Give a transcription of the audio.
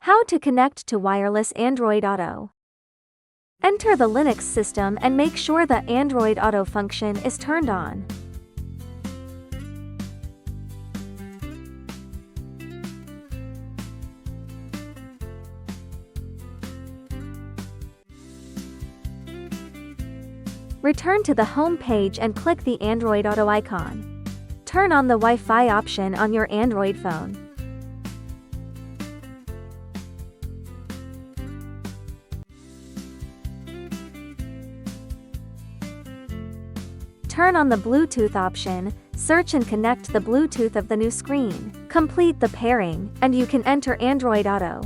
How to connect to wireless Android Auto. Enter the Linux system and make sure the Android Auto function is turned on. Return to the home page and click the Android Auto icon. Turn on the Wi-Fi option on your Android phone. Turn on the Bluetooth option, search and connect the Bluetooth of the new screen. Complete the pairing, and you can enter Android Auto.